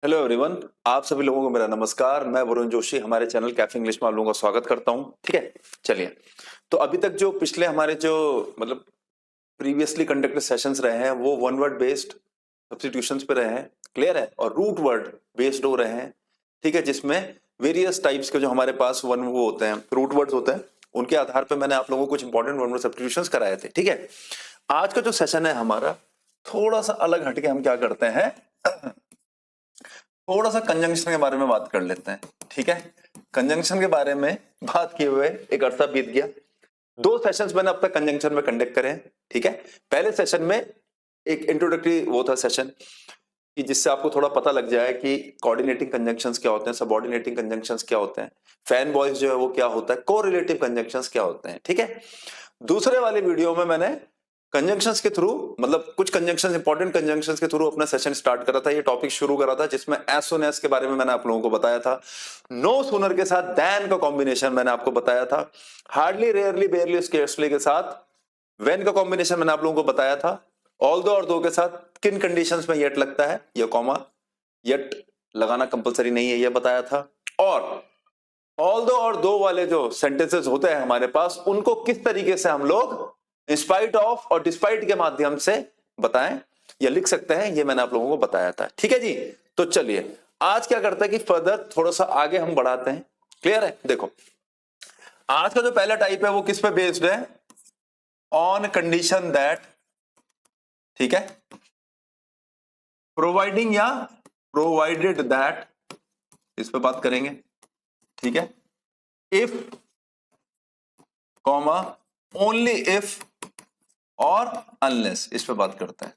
Hello everyone, आप सभी लोगों को मेरा नमस्कार। मैं वरुण जोशी, हमारे चैनल कैफे इंग्लिश में आप लोगों का स्वागत करता हूं। ठीक है, चलिए। तो अभी तक जो पिछले हमारे जो मतलब प्रीवियसली कंडक्टेड सेशंस रहे हैं वो वन वर्ड बेस्ड सब्स्टिट्यूशंस पे रहे हैं, क्लियर है, और रूट वर्ड बेस्ड हो रहे हैं। ठीक है, जिसमें वेरियस टाइप्स के जो हमारे पास वो होते हैं, रूट वर्ड्स होते हैं, उनके आधार पर मैंने आप लोगों को कुछ इंपॉर्टेंट वन वर्ड सब्स्टिट्यूशंस कराए थे। ठीक है, आज का जो सेशन है हमारा थोड़ा सा अलग हटके हम क्या करते हैं, थोड़ा सा कंजंक्शन के बारे में बात कर लेते हैं। ठीक है, कंजंक्शन के बारे में बात किए हुए एक अरसा बीत गया। 2 सेशंस मैंने अब तक कंजंक्शन में कंडक्ट करे हैं। ठीक है, पहले सेशन में एक इंट्रोडक्टरी वो था सेशन कि जिससे आपको थोड़ा पता लग जाए कि कोऑर्डिनेटिंग कंजंक्शंस क्या होते हैं, सबऑर्डिनेटिंग कंजंक्शंस क्या होते हैं, फैन बॉयज जो है वो क्या होता है, कोरिलेटिव कंजंक्शंस क्या होते हैं। ठीक है, दूसरे वाले वीडियो में मैंने कंजंक्शंस के थ्रू मतलब कुछ कंजंक्शंस, इंपॉर्टेंट कंजंक्शंस के थ्रू अपना सेशन स्टार्ट करा था, ये टॉपिक शुरू करा था, जिसमें एज सून एज के बारे में मैंने आप लोगों को बताया था, नो सूनर के साथ देन का कॉम्बिनेशन मैंने आपको बताया था, हार्डली, रेयरली, बेयरली, स्केर्सली के साथ व्हेन का कॉम्बिनेशन मैंने आप लोगों को बताया था, ऑल्दो और दो के साथ किन कंडीशंस में येट लगता है, या कॉमा येट लगाना कंपलसरी नहीं है, यह बताया था, और ऑल्दो और दो वाले जो सेंटेंसेस होते हैं हमारे पास, उनको किस तरीके से हम लोग इंस्पाइट ऑफ और डिस्पाइट के माध्यम से बताएं या लिख सकते हैं, ये मैंने आप लोगों को बताया था। ठीक है जी, तो चलिए आज क्या करते हैं कि फर्दर थोड़ा सा आगे हम बढ़ाते हैं। क्लियर है? देखो, आज का जो पहला टाइप है वो किस पे बेस्ड है, ऑन कंडीशन दैट, ठीक है, प्रोवाइडिंग या प्रोवाइडेड दैट, इस पे बात करेंगे। ठीक है, इफ कॉमा ओनली इफ और अनलेस, इस पे बात करते हैं।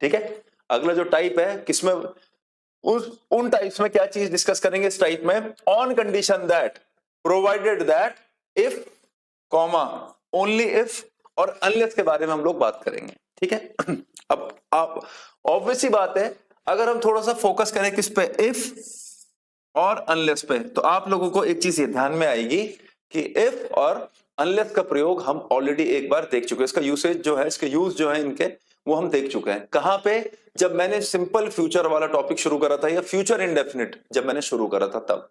ठीक है, अगला जो टाइप है किसमें, उन टाइप्स में क्या चीज डिस्कस करेंगे इस टाइप में, on condition that, provided that, if comma only if और अनलेस के बारे में हम लोग बात करेंगे। ठीक है, अब आप ऑब्वियसली बात है, अगर हम थोड़ा सा फोकस करें किस पे, इफ और अनलेस पे, तो आप लोगों को एक चीज ध्यान में आएगी कि इफ और अनलेस का प्रयोग हम ऑलरेडी एक बार देख चुके हैं। इसका यूसेज जो है, इसके यूज जो है इनके, वो हम देख चुके हैं। कहां पे? जब मैंने सिंपल फ्यूचर वाला टॉपिक शुरू करा था, या फ्यूचर इंडेफिनिट जब मैंने शुरू करा था तब।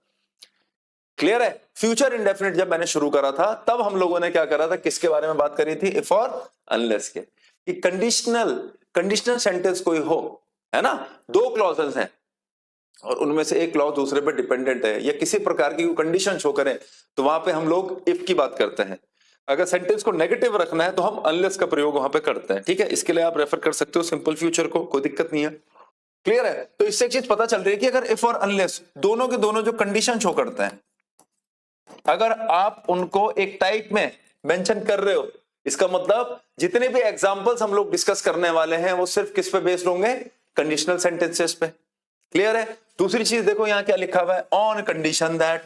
क्लियर है? फ्यूचर इंडेफिनिट जब मैंने शुरू करा था तब हम लोगों ने क्या करा था, किसके बारे में बात करी थी, इफ और अनलेस के, कि कंडीशनल सेंटेंस कोई हो, है ना, 2 क्लॉजेस हैं और उनमें से एक क्लॉज दूसरे पे डिपेंडेंट है, या किसी प्रकार की कंडीशन शो करें, तो वहां पे हम लोग इफ की बात करते हैं। अगर सेंटेंस को नेगेटिव रखना है तो हम अनलेस का प्रयोग वहां पे करते हैं। ठीक है, इसके लिए आप रेफर कर सकते हो सिंपल फ्यूचर को, कोई दिक्कत नहीं है। क्लियर है? तो इससे एक चीज पता चल रही है कि अगर इफ और अनलेस दोनों के दोनों जो कंडीशन शो करते हैं, अगर आप उनको एक टाइप में मेंशन कर रहे हो, इसका मतलब जितने भी एग्जांपल्स हम लोग डिस्कस करने वाले हैं वो सिर्फ किस पे बेस्ड होंगे, कंडीशनल सेंटेंसेस पे। क्लियर है? दूसरी चीज देखो, यहां क्या लिखा हुआ है, ऑन कंडीशन दैट।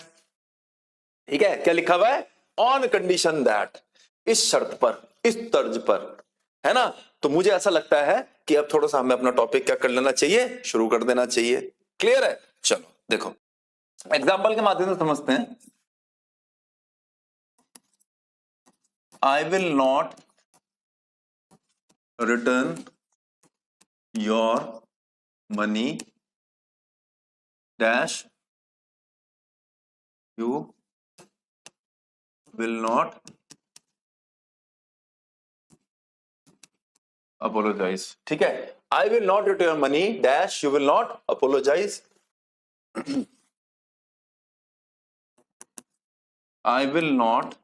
ठीक है, क्या लिखा हुआ है, ऑन कंडीशन दैट, इस शर्त पर, इस तर्ज पर, है ना। तो मुझे ऐसा लगता है कि अब थोड़ा सा हमें अपना टॉपिक क्या कर लेना चाहिए, शुरू कर देना चाहिए। क्लियर है? चलो देखो, एग्जाम्पल के माध्यम से समझते हैं। आई will not return your money dash, you will not apologize। ठीक है, I will not return money dash, you will not apologize। I will not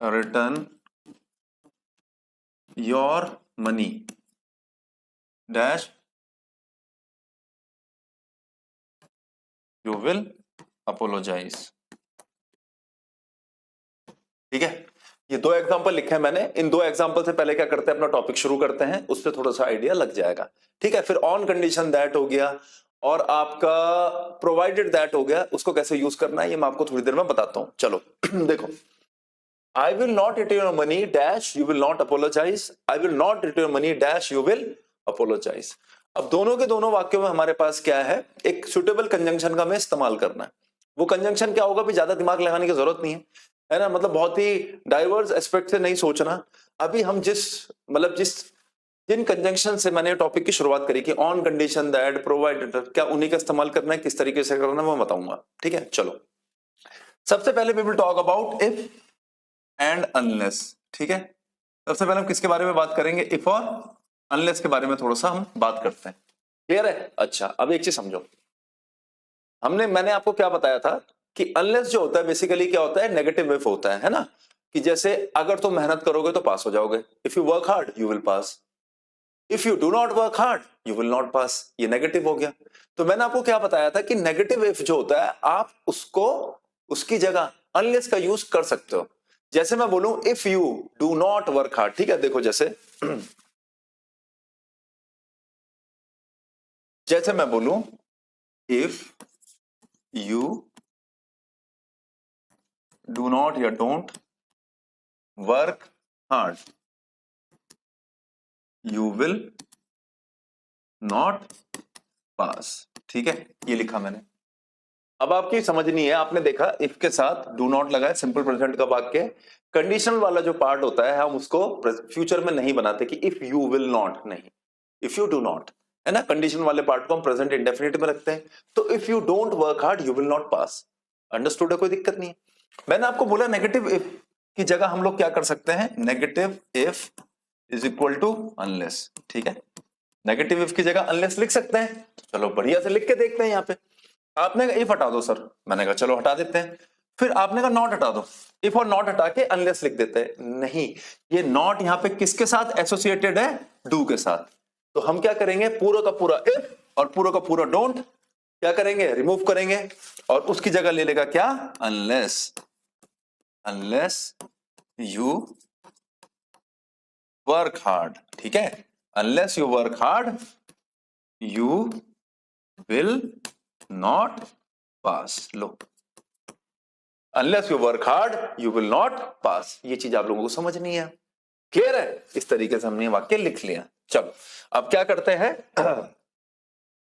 return your money dash, you will apologize। ठीक है, ये 2 एग्जांपल लिखे हैं मैंने। इन 2 example से पहले क्या करते हैं, अपना टॉपिक शुरू करते हैं, उससे थोड़ा सा आइडिया लग जाएगा। ठीक है, फिर ऑन कंडीशन दैट हो गया और आपका प्रोवाइडेड दैट हो गया, उसको कैसे यूज करना है ये मैं आपको थोड़ी देर में बताता हूं। चलो देखो, I will not return your money dash, you will not apologise, I will not return your money dash, you will apologise. अब दोनों के दोनों वाक्यों में हमारे पास क्या है, एक सुटेबल कंजंक्शन का हमें इस्तेमाल करना है। वो कंजंक्शन क्या होगा भी, ज्यादा दिमाग लगाने की जरूरत नहीं है ना, मतलब बहुत ही डाइवर्स एस्पेक्ट से नहीं सोचना। अभी हम जिस जिन कंजंक्शन से मैंने टॉपिक की शुरुआत करी कि ऑन कंडीशन दैट प्रोवाइडेड, क्या उन्हीं का इस्तेमाल करना है, किस तरीके से करना है मैं बताऊंगा। ठीक है, चलो सबसे पहले we will talk about if and unless. ठीक है, सबसे पहले हम किसके बारे में बात करेंगे, इफ और अनलेस के बारे में थोड़ा सा हम बात करते हैं। क्लियर है? अच्छा, अब एक चीज समझो, मैंने आपको क्या बताया था कि अनलेस जो होता है बेसिकली क्या होता है, नेगेटिव इफ होता है ना, कि जैसे अगर तुम मेहनत करोगे तो पास हो जाओगे, if you work hard you will pass, if you do not work hard you will not पास, ये नेगेटिव हो गया। तो मैंने आपको क्या बताया था कि नेगेटिव इफ जो होता है आप उसको उसकी जगह अनलेस का यूज कर सकते हो। जैसे मैं बोलूं if you do not work hard, ठीक है, देखो जैसे मैं बोलूं इफ यू डू नॉट या don't work hard you will not पास। ठीक है, ये लिखा मैंने। अब आपकी समझनी है, आपने देखा इफ के साथ डू नॉट लगाए, सिंपल प्रेजेंट का वाक्य। कंडीशनल वाला जो पार्ट होता है हम उसको फ्यूचर में नहीं बनाते कि इफ यू विल नॉट, नहीं, इफ यू डू नॉट, है ना, कंडीशन वाले पार्ट को हम प्रेजेंट इंडेफिनिट में रखते हैं। तो if you don't work hard you will not pass, understood है, कोई दिक्कत नहीं है। मैंने आपको बोला नेगेटिव इफ की जगह हम लोग क्या कर सकते हैं, negative if is equal to unless. ठीक है, नेगेटिव इफ की जगह अनलेस लिख सकते हैं। चलो बढ़िया से लिख के देखते हैं। यहाँ पे आपने कहा इफ हटा दो सर, मैंने कहा चलो हटा देते हैं। फिर आपने कहा नॉट हटा दो, इफ और नॉट हटा के अनलेस लिख देते हैं। नहीं, ये नॉट यहाँ पे किसके साथ एसोसिएटेड है, डू के साथ। तो हम क्या करेंगे, पूरा का पूरा इफ और पूरा का पूरा डोंट क्या करेंगे, रिमूव करेंगे, और उसकी जगह ले लेगा क्या, unless, unless you work hard. ठीक है, unless you work hard you will not pass. Low, unless you work hard you will not पास, ये चीज आप लोगों को समझनी है। क्लियर है? इस तरीके से हमने वाक्य लिख लिया। चलो अब क्या करते हैं,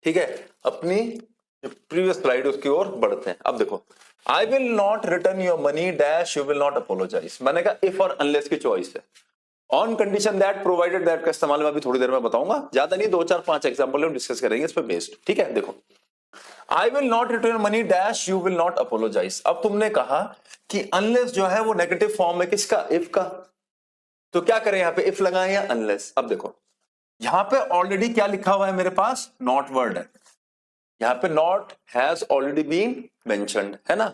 ठीक है, अपनी प्रीवियस स्लाइड उसकी ओर बढ़ते हैं। अब देखो, I will not return your money dash you will not apologise. मैंने कहा इफ और अनलेस की चॉइस है। On condition that provided that का इस्तेमाल मैं अभी थोड़ी देर में बताऊंगा, ज्यादा नहीं, 2-4-5 एग्जांपल हम डिस्कस करेंगे इस पे बेस्ड। ठीक है, देखो, I will not return money dash you will not apologise. अब तुमने कहा कि अनलेस जो है वो नेगेटिव फॉर्म है किसका, इफ का। तो क्या करें, यहां पे इफ लगाएं या अनलेस। अब देखो यहां पे ऑलरेडी क्या लिखा हुआ है मेरे पास, नॉट वर्ड है। यहां पे not has already been mentioned, है ना,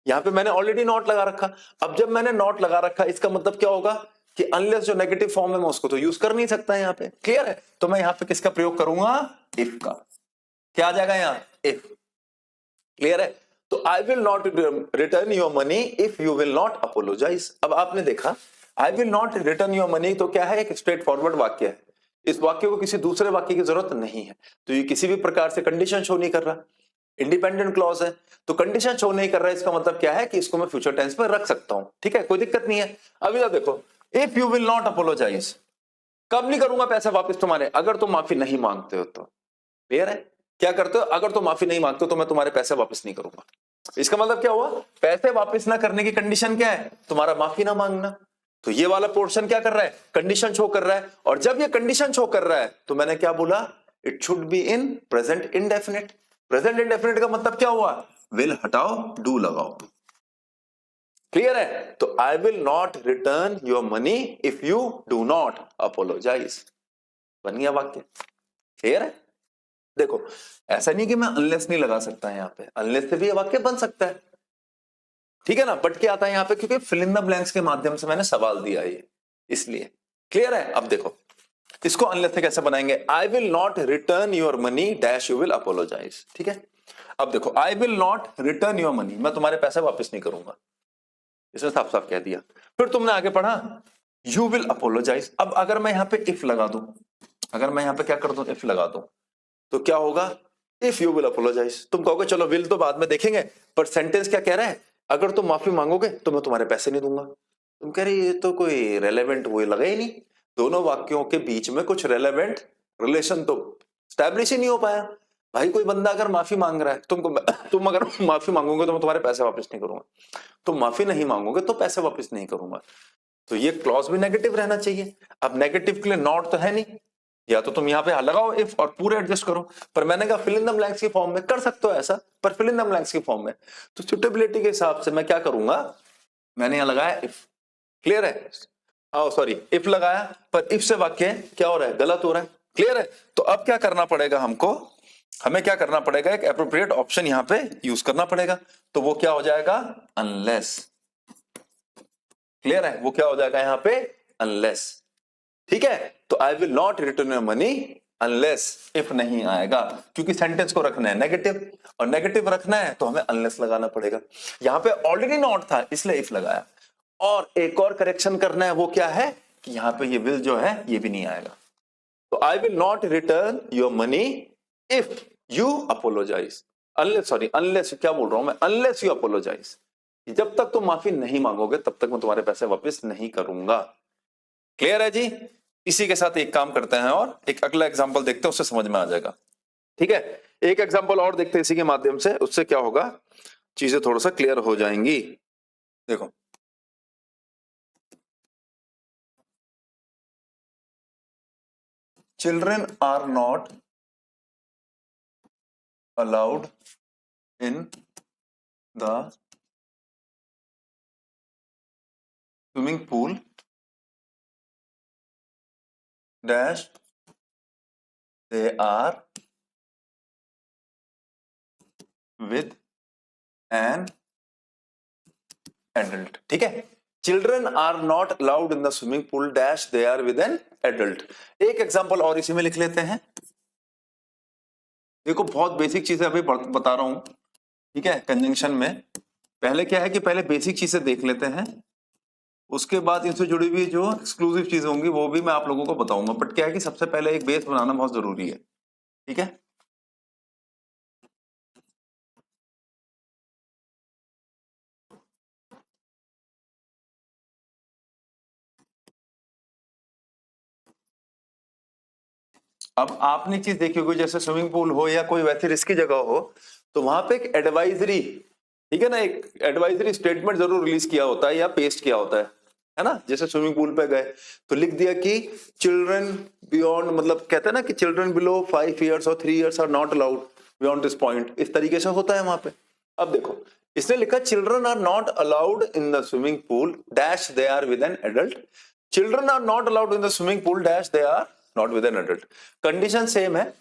यहां पे मैंने ऑलरेडी नॉट लगा रखा। अब जब मैंने नॉट लगा रखा इसका मतलब क्या होगा कि अनलेस जो नेगेटिव फॉर्म है मैं उसको तो यूज कर नहीं सकता यहां पे। क्लियर है? तो मैं यहां पे किसका प्रयोग करूंगा, इफ का। क्या आ जाएगा यहां, इफ। क्लियर है? तो I will not return your money if you will not apologise. अब आपने देखा I will not return your money तो क्या है, एक स्ट्रेट फॉरवर्ड वाक्य है। इस वाक्य को किसी दूसरे वाक्य की जरूरत नहीं है। तो ये किसी भी प्रकार से कंडीशन शो नहीं कर रहा, इंडिपेंडेंट क्लॉज है। तो कंडीशन शो नहीं कर रहा है, इसका मतलब क्या है कि इसको मैं फ्यूचर टेंस में रख सकता हूं। ठीक है, कोई दिक्कत नहीं है। अभी तो देखो, if you will not apologise, कब नहीं करूंगा पैसे वापस तुम्हारे, अगर तुम माफी नहीं मांगते हो तो। क्लियर है? क्या करते हो, अगर तुम माफी नहीं मांगते हो तो मैं तुम्हारे पैसे वापस नहीं करूंगा। इसका मतलब क्या हुआ, पैसे वापस ना करने की कंडीशन क्या है, तुम्हारा माफी ना मांगना। तो ये वाला पोर्शन क्या कर रहा है, कंडीशन शो कर रहा है। और जब ये कंडीशन शो कर रहा है तो मैंने क्या बोला, it should be in present indefinite. Present indefinite का मतलब क्या हुआ, विल हटाओ, डू लगाओ। क्लियर है? तो I will not return your money if you do not apologise, बन गया वाक्य। क्लियर है? देखो ऐसा नहीं कि मैं अनलेस नहीं लगा सकता यहां पे, अनलेस से भी ये वाक्य बन सकता है। ठीक है ना, बट क्या आता है यहां पे, क्योंकि फिल इन द ब्लैंक्स के माध्यम से मैंने सवाल दिया ये, इसलिए। क्लियर है? अब देखो इसको अनलेस से कैसे बनाएंगे, I will not return your money dash you will apologise. ठीक है, अब देखो I will not return your money, मैं तुम्हारे पैसे वापस नहीं करूंगा, इसने साफ साफ कह दिया। फिर तुमने आगे पढ़ा यू विल अपोलोजाइज। अब अगर मैं यहां पे इफ लगा दूं, अगर मैं यहां पे क्या कर दूं, इफ लगा दूं, तो क्या होगा, इफ यू विल अपोलोजाइज। तुम कहोगे चलो विल तो बाद में देखेंगे, पर सेंटेंस क्या कह रहा है, अगर तुम माफी मांगोगे तो मैं तुम्हारे पैसे नहीं दूंगा। तुम कह रहे ये तो कोई रेलेवेंट वो लगा ही नहीं, दोनों वाक्यों के बीच में कुछ रेलेवेंट रिलेशन तो स्टैब्लिश ही नहीं हो पाया। भाई कोई बंदा अगर माफी मांग रहा है, तुम अगर माफी मांगोगे तो मैं तुम्हारे पैसे वापस नहीं करूंगा, तुम माफी नहीं मांगोगे तो पैसे वापस नहीं करूंगा। तो ये क्लॉज भी नेगेटिव रहना चाहिए। अब नेगेटिव के लिए नॉट तो है नहीं, या तो तुम यहाँ पे लगाओ इफ और पूरे एडजस्ट करो, पर मैंने कहा फिल इन द ब्लैंक्स की फॉर्म में कर सकते हो ऐसा, पर फिल इन द ब्लैंक्स की फॉर्म में तो सुटेबिलिटी के हिसाब से मैं क्या करूंगा, मैंने यहाँ लगाया इफ। क्लियर है? सॉरी, इफ लगाया, पर इफ से वाक्य क्या हो रहा है, गलत हो रहा है। क्लियर है? तो अब क्या करना पड़ेगा हमको, हमें क्या करना पड़ेगा, एक एप्रोप्रिएट ऑप्शन यहाँ पे यूज करना पड़ेगा। तो वो क्या हो जाएगा, अनलेस। क्लियर है? वो क्या हो जाएगा यहाँ पे, अनलेस। ठीक है? तो I will not return your money unless, if नहीं आएगा, क्योंकि सेंटेंस को रखना है नेगेटिव, और नेगेटिव रखना है तो हमें अनलेस लगाना पड़ेगा। यहां पे ऑलरेडी नॉट था इसलिए इफ लगाया, और एक और करेक्शन करना है, वो क्या है कि यहां पे ये विल जो है ये भी नहीं आएगा। तो I will not return your money if you apologise, unless क्या बोल रहा हूं मैं, अनलेस यू अपोलोजाइज, जब तक तुम माफी नहीं मांगोगे तब तक मैं तुम्हारे पैसे वापस नहीं करूंगा। क्लियर है जी? इसी के साथ एक काम करते हैं और एक अगला एग्जांपल देखते हैं, उससे समझ में आ जाएगा। ठीक है? एक एग्जांपल और देखते हैं इसी के माध्यम से, उससे क्या होगा, चीजें थोड़ा सा क्लियर हो जाएंगी। देखो, children are not allowed in the swimming pool dash they are with an adult। ठीक है? Children are not allowed in the swimming pool dash they are with an adult. एक एग्जांपल और इसी में लिख लेते हैं। देखो, बहुत बेसिक चीजें अभी बता रहा हूं। ठीक है? कंजंक्शन में पहले क्या है कि पहले बेसिक चीजें देख लेते हैं, उसके बाद इनसे जुड़ी हुई जो एक्सक्लूसिव चीजें होंगी वो भी मैं आप लोगों को बताऊंगा। बट क्या है कि सबसे पहले एक बेस बनाना बहुत जरूरी है। ठीक है? अब आपने चीज देखी होगी, जैसे स्विमिंग पूल हो या कोई वैसी रिस्की जगह हो, तो वहां पे एक एडवाइजरी, ठीक है ना, एक एडवाइजरी स्टेटमेंट जरूर रिलीज किया होता है या पेस्ट किया होता है ना। जैसे स्विमिंग पूल पे गए तो लिख दिया कि चिल्ड्रन बियॉन्ड, मतलब कहते हैं ना कि चिल्ड्रन बिलो 5 years और 3 years are not allowed beyond this point, इस तरीके से होता है वहां पे। अब देखो, इसने लिखा children are not allowed in the swimming pool dash they are with an adult. Children are not allowed in the swimming pool dash they are not with an adult. Condition same है।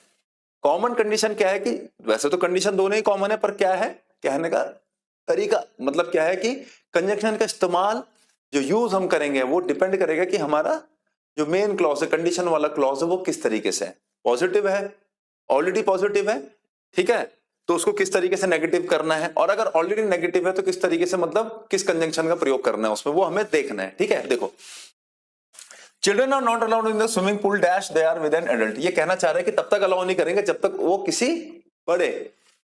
Common condition क्या है कि वैसे तो condition दोनों ही common है, पर क्या है कहने का तरीका, मतलब क्या है कि कंजंक्शन का इस्तेमाल जो यूज हम करेंगे वो डिपेंड करेगा कि हमारा जो मेन क्लॉज है, कंडीशन वाला क्लॉज है, वो किस तरीके से है। पॉजिटिव है, ऑलरेडी पॉजिटिव है, ठीक है, तो उसको किस तरीके से नेगेटिव करना है, और अगर ऑलरेडी नेगेटिव है तो किस तरीके से, मतलब किस कंजंक्शन का प्रयोग करना है उसमें, वो हमें देखना है। ठीक है? देखो, children are not allowed in the swimming pool dash they are with an adult. ये कहना चाह रहे हैं कि तब तक अलाउ नहीं करेंगे जब तक वो किसी बड़े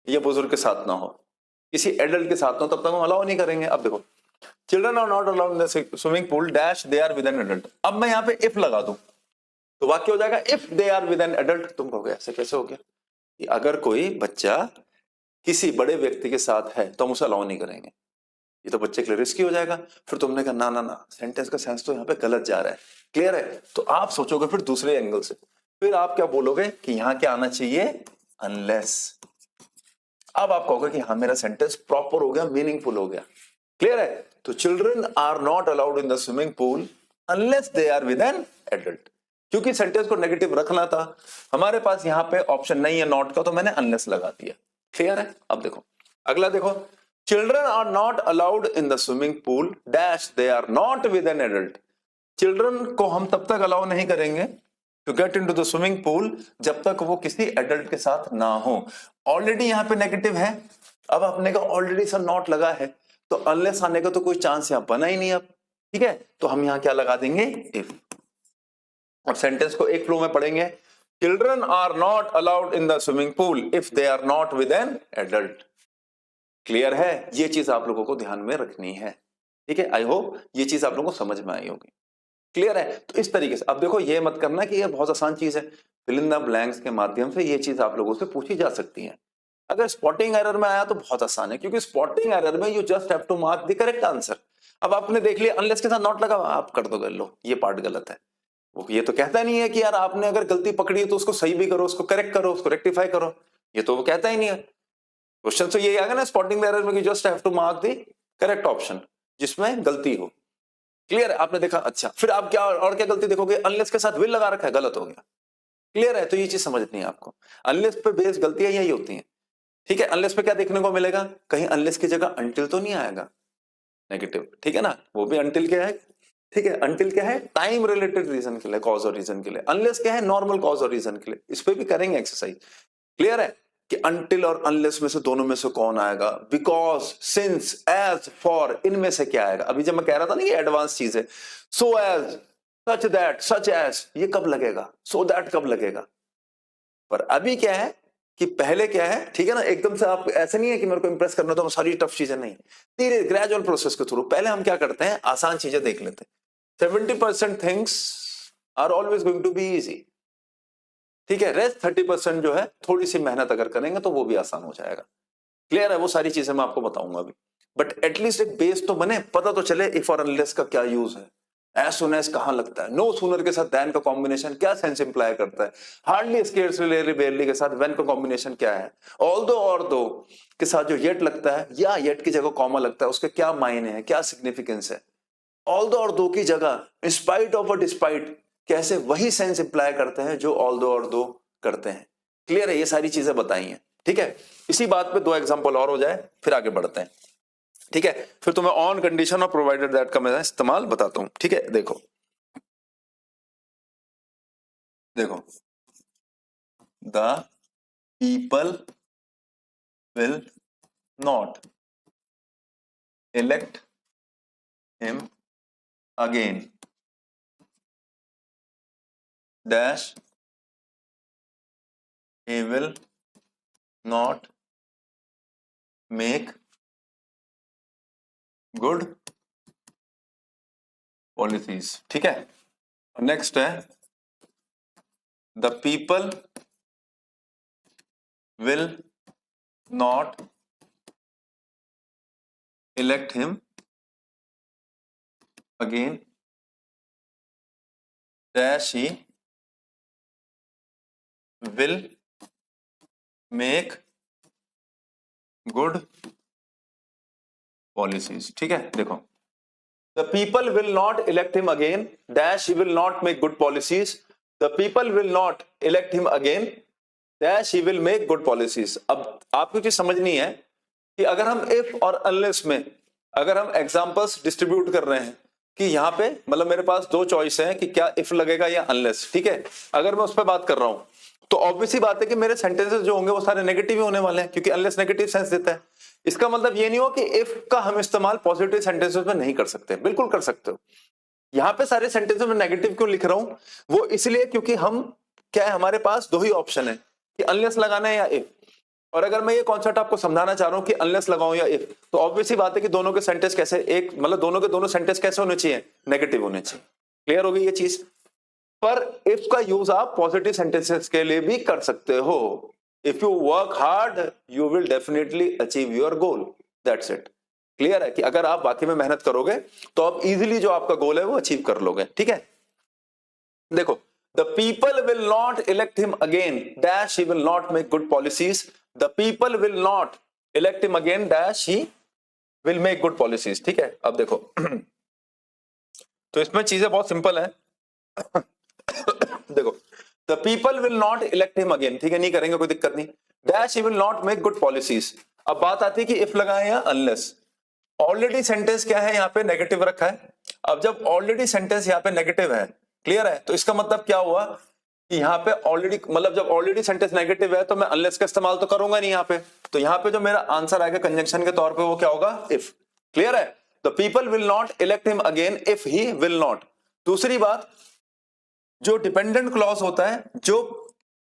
या बुजुर्ग के साथ ना हो, किसी एडल्ट के साथ ना हो, तब तक हम अलाउ नहीं करेंगे। अब देखो, children are not allowed in the swimming pool dash they are with an adult. अब मैं यहाँ पे इफ लगा दूं तो वाक्य हो जाएगा if they are with an adult. तुम कहोगे ऐसे कैसे हो गया कि अगर कोई बच्चा किसी बड़े व्यक्ति के साथ है तो हम उसे अलाउ नहीं करेंगे, ये तो बच्चे के लिए रिस्की हो जाएगा। फिर तुमने कहा ना ना ना, सेंटेंस का सेंस तो यहाँ पे गलत जा रहा है। क्लियर है? तो आप सोचोगे फिर दूसरे एंगल से, फिर आप क्या बोलोगे कि यहाँ क्या आना चाहिए, अनलेस। अब आप कहोगे कि हाँ, मेरा सेंटेंस प्रॉपर हो गया, मीनिंगफुल हो गया। क्लियर है? तो children are not allowed in the swimming pool unless they are with an adult. क्योंकि सेंटेंस को नेगेटिव रखना था, हमारे पास यहाँ पे ऑप्शन नहीं है नॉट का, तो मैंने अनलेस लगा दिया। क्लियर है? अब देखो अगला, देखो, children are not allowed in the swimming pool dash they are not with an adult. Children को हम तब तक अलाउ नहीं करेंगे to get into the swimming pool जब तक वो किसी एडल्ट के साथ ना हो। ऑलरेडी यहाँ पे नेगेटिव है, अब अपने का ऑलरेडी सर नॉट लगा है, तो अनलेस आने का तो कोई चांस यहाँ बना ही नहीं अब। ठीक है? तो हम यहाँ क्या लगा देंगे, इफ। और सेंटेंस को एक फ्लो में पढ़ेंगे, children are not allowed in the swimming pool if they are not with an adult. Clear है? ये चीज आप लोगों को ध्यान में रखनी है। ठीक है? आई होप ये चीज आप लोगों को समझ में आई होगी। क्लियर है? तो इस तरीके से अब देखो, ये मत करना कि ये बहुत आसान चीज है, फिल इन द ब्लैंक्स के माध्यम से ये चीज आप लोगों से पूछी जा सकती है। अगर स्पॉटिंग एरर में आया तो बहुत आसान है, क्योंकि स्पॉटिंग एरर में you just have to mark the correct answer. अब आपने देख लिया अनलेस के साथ नॉट लगा, आप कर दो, कर लो, ये पार्ट गलत है। वो ये तो कहता नहीं है कि यार आपने अगर गलती पकड़ी है तो उसको सही भी करो, उसको करेक्ट करो, उसको रेक्टिफाई करो, ये तो वो कहता ही नहीं है। क्वेश्चन तो यही आएगा ना स्पॉटिंग द एरर में कि just have to mark the correct option जिसमें गलती हो। क्लियर है? आपने देखा, अच्छा फिर आप क्या और क्या गलती देखोगे, अनलेस के साथ विल लगा रखा है, गलत हो गया। क्लियर है? तो ये चीज समझनी है आपको, अनलेस पे बेस गलतियां यही होती हैं। ठीक है, अनलेस पे क्या देखने को मिलेगा, कहीं अनलेस की जगह अनटिल तो नहीं आएगा नेगेटिव, ठीक है ना, वो भी अनटिल क्या है, ठीक है, अनटिल क्या है, टाइम रिलेटेड रीजन के लिए, कॉज और रीजन के लिए, अनलेस क्या है, नॉर्मल कॉज और रीजन के लिए। इस पे भी करेंगे एक्सरसाइज। क्लियर है कि अनटिल और अनलेस में से दोनों में से कौन आएगा, बिकॉज, सिंस, एज, फॉर, इनमें से क्या आएगा। अभी जब मैं कह रहा था ना ये एडवांस चीज है, so as, such that, such as, ये कब लगेगा, सो दैट कब लगेगा। पर अभी क्या है कि पहले क्या है, ठीक है ना, एकदम से आप ऐसे नहीं है कि मेरे को इंप्रेस करना तो सारी टफ चीजें नहीं, धीरे ग्रेजुअल प्रोसेस के थ्रू पहले हम क्या करते हैं, आसान चीजें देख लेते हैं। 70% things are always going to be easy, ठीक है, रेस्ट 30% जो है थोड़ी सी मेहनत अगर करेंगे तो वो भी आसान हो जाएगा। क्लियर है? वो सारी चीजें मैं आपको बताऊंगा अभी, बट एटलीस्ट एक बेस तो बने, पता तो चले इफ और अनलेस का क्या यूज है, एज सुन एज कहां लगता है, नो सूनर के साथ देन का कॉम्बिनेशन क्या सेंस इंप्लाई करता है, हार्डली, स्केर्सली, रेयरली, बेयरली के साथ व्हेन का कॉम्बिनेशन क्या है, ऑल्दो और दो के साथ जो येट लगता है या येट की जगह कॉमा लगता है उसके क्या मायने हैं, क्या सिग्निफिकेंस है, ऑल्दो और दो की जगह इंस्पाइट ऑफ और डिस्पाइट कैसे वही सेंस इंप्लाई करते हैं जो ऑल्दो और दो करते हैं। क्लियर है? ये सारी चीजें बताई हैं। ठीक है, इसी बात पे 2 एग्जांपल और हो जाए फिर आगे बढ़ते हैं। ठीक है, फिर तुम्हें ऑन कंडीशन और प्रोवाइडेड दैट का मैं इस्तेमाल बताता हूं। ठीक है, देखो the people will not elect him again dash he will not make good policies। ठीक है, नेक्स्ट है the people will not elect him again dash he will make good policies। ठीक है, देखो the people will not elect him again dash he will not make good policies, the people will not elect him again dash he will make good policies। अब आपको चीज समझनी है कि अगर हम if और unless में अगर हम एग्जांपल्स डिस्ट्रीब्यूट कर रहे हैं कि यहाँ पे मतलब मेरे पास 2 चॉइस हैं कि क्या if लगेगा या unless। ठीक है, अगर मैं उस पर बात कर रहा हूं तो ऑब्वियसली बात है कि मेरे सेंटेंसेस जो होंगे वो सारे नेगेटिव ही होने वाले हैं क्योंकि अनलेस नेगेटिव सेंस देता है। इसका मतलब ये नहीं हो कि इफ का हम इस्तेमाल पॉजिटिव सेंटेंसेस में नहीं कर सकते, बिल्कुल कर सकते हो। यहां पे सारे सेंटेंसेस में नेगेटिव क्यों लिख रहा हूं, वो इसलिए क्योंकि हम क्या है, हमारे पास 2 ही ऑप्शन है कि अनलेस लगाना है या इफ। और अगर मैं ये कॉन्सेप्ट आपको समझाना चाह रहा हूं कि अनलेस लगाऊं या इफ, तो ऑब्वियसली बात है कि दोनों के सेंटेंस कैसे एक मतलब दोनों के दोनों सेंटेंस कैसे होने चाहिए, नेगेटिव होने चाहिए। क्लियर हो गई ये चीज? पर इफ का यूज आप पॉजिटिव सेंटेंसेस के लिए भी कर सकते हो। If you work hard you will definitely achieve your goal, that's it. Clear है कि अगर आप वाकई में मेहनत करोगे तो आप इजीली जो आपका गोल है वो अचीव कर लोगे। ठीक है, देखो the people will not elect him again dash he will not make good policies, the people will not elect him again dash he will make good policies. ठीक है, अब देखो तो इसमें चीजें बहुत सिंपल है। देखो the people will not elect him again, ठीक है, नहीं करेंगे कोई दिक्कत नहीं, dash he will not make good policies. अब बात आती है कि इफ लगाएं या अनलेस। ऑलरेडी सेंटेंस क्या है, यहाँ पे नेगेटिव रखा है। अब जब ऑलरेडी सेंटेंस यहाँ पे नेगेटिव है, क्लियर है, तो इसका मतलब क्या हुआ कि यहाँ पे ऑलरेडी मतलब जब ऑलरेडी सेंटेंस नेगेटिव है तो मैं अनलेस का इस्तेमाल तो करूंगा नहीं यहाँ पे। तो यहाँ पे जो मेरा आंसर आएगा कंजंक्शन के तौर पे वो क्या होगा, इफ। क्लियर है, the people will not elect him again if he will not. दूसरी बात, जो डिपेंडेंट क्लॉज होता है, जो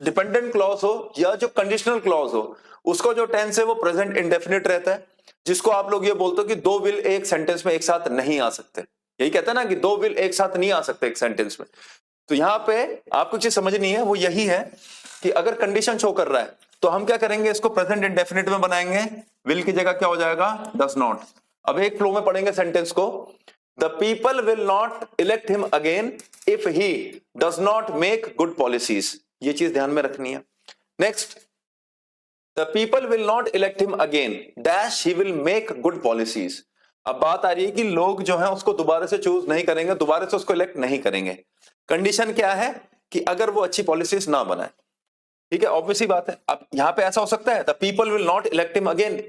डिपेंडेंट क्लॉज हो या जो कंडीशनल क्लॉज हो, उसका जो टेंस है वो प्रेजेंट इंडेफिनिट रहता है, जिसको आप लोग ये बोलते हो कि 2 विल एक सेंटेंस में एक साथ नहीं आ सकते। यही कहते हैं ना कि 2 विल एक साथ नहीं आ सकते एक सेंटेंस में। तो यहां पे आपको चीज समझनी है वो यही है कि अगर कंडीशन शो कर रहा है तो हम क्या करेंगे, इसको प्रेजेंट इंडेफिनिट में बनाएंगे, विल की जगह क्या हो जाएगा, डज नॉट। अब एक फ्लो में पढ़ेंगे सेंटेंस को the people will not elect him again if he does not make good policies, ये चीज ध्यान में रखनी है। Next, the people will not elect him again dash he will make good policies. अब बात आ रही है कि लोग जो है उसको दोबारा से चूज नहीं करेंगे, दोबारा से उसको इलेक्ट नहीं करेंगे। कंडीशन क्या है कि अगर वो अच्छी पॉलिसीज ना बनाए, ठीक है, ऑब्वियसली बात है। अब यहां पे ऐसा हो सकता है the people will not elect him again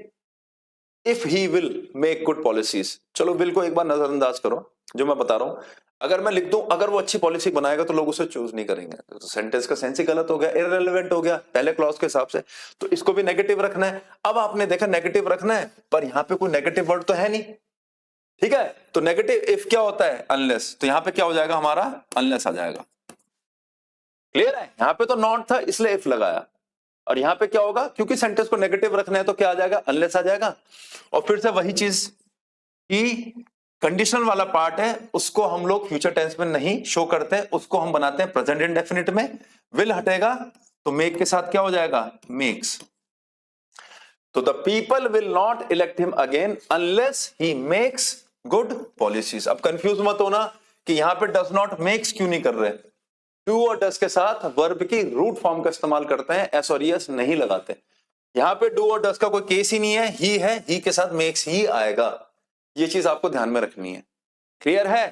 if he will make good policies. चलो बिल को एक बार नजरअंदाज करो, जो मैं बता रहा हूं अगर मैं लिख दूं अगर वो अच्छी पॉलिसी बनाएगा तो लोग उसे चूज नहीं करेंगे, तो सेंटेंस का सेंस ही गलत हो गया, इररिलेवेंट हो गया पहले क्लॉज के हिसाब से, तो इसको भी नेगेटिव रखना है। अब आपने देखा नेगेटिव रखना है, पर यहां पे कोई नेगेटिव वर्ड तो है नहीं, ठीक है, तो नेगेटिव इफ क्या होता है, अनलेस, तो यहां पे क्या हो जाएगा हमारा, अनलेस आ जाएगा। क्लियर है, यहां पे तो नॉट था इसलिए इफ लगाया, और यहां पे क्या होगा, क्योंकि सेंटेंस को नेगेटिव रखना है तो क्या आ जाएगा, अनलेस आ जाएगा। और फिर से वही चीज कि कंडीशनल वाला पार्ट है उसको हम लोग फ्यूचर टेंस में नहीं शो करते, उसको हम बनाते हैं प्रेजेंट इंडेफिनिट में। विल हटेगा तो मेक के साथ क्या हो जाएगा, मेक्स। तो the people will not elect him again unless he makes good policies. अब कंफ्यूज मत होना कि यहां पे डज नॉट मेक्स क्यों नहीं कर रहे, डू और डज के साथ वर्ब की रूट फॉर्म का इस्तेमाल करते हैं, एस और एस नहीं लगाते। यहां पे डू और डज का कोई केस ही नहीं है, ही के साथ मेक्स ही आएगा, ये चीज आपको ध्यान में रखनी है। क्लियर है,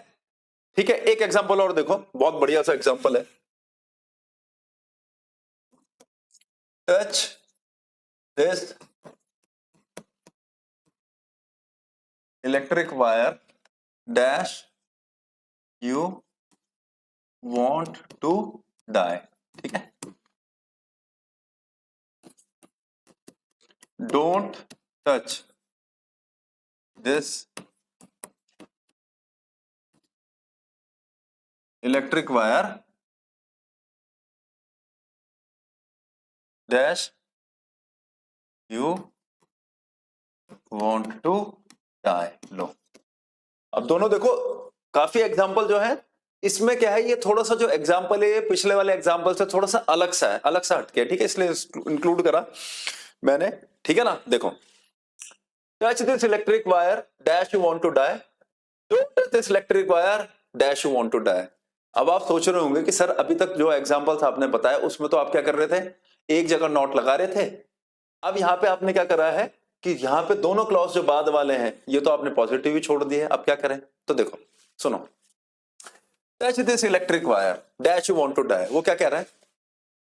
ठीक है। एक एग्जांपल और देखो, बहुत बढ़िया सा एग्जांपल है, touch this electric wire dash you want to die, ठीक है, don't touch this electric wire dash you want to die। लो, अब दोनों देखो काफी एग्जाम्पल जो है इसमें क्या है, ये थोड़ा सा जो एग्जाम्पल है पिछले वाले एग्जाम्पल से थोड़ा सा अलग सा है, अलग सा हटके, ठीक है, इसलिए इंक्लूड करा मैंने, ठीक है ना। देखो, touch this electric wire dash you want to die, don't touch this electric wire dash you want to die. अब आप सोच रहे होंगे कि सर अभी तक जो एग्जाम्पल्स आपने बताया उसमें तो आप क्या कर रहे थे, एक जगह नॉट लगा रहे थे, अब यहां पे आपने क्या करा है कि यहां पे दोनों क्लॉज जो बाद वाले हैं ये तो आपने पॉजिटिव ही छोड़ दिए, अब क्या करें, तो देखो सुनो, touch this electric wire dash you want to die, वो क्या कह रहा है,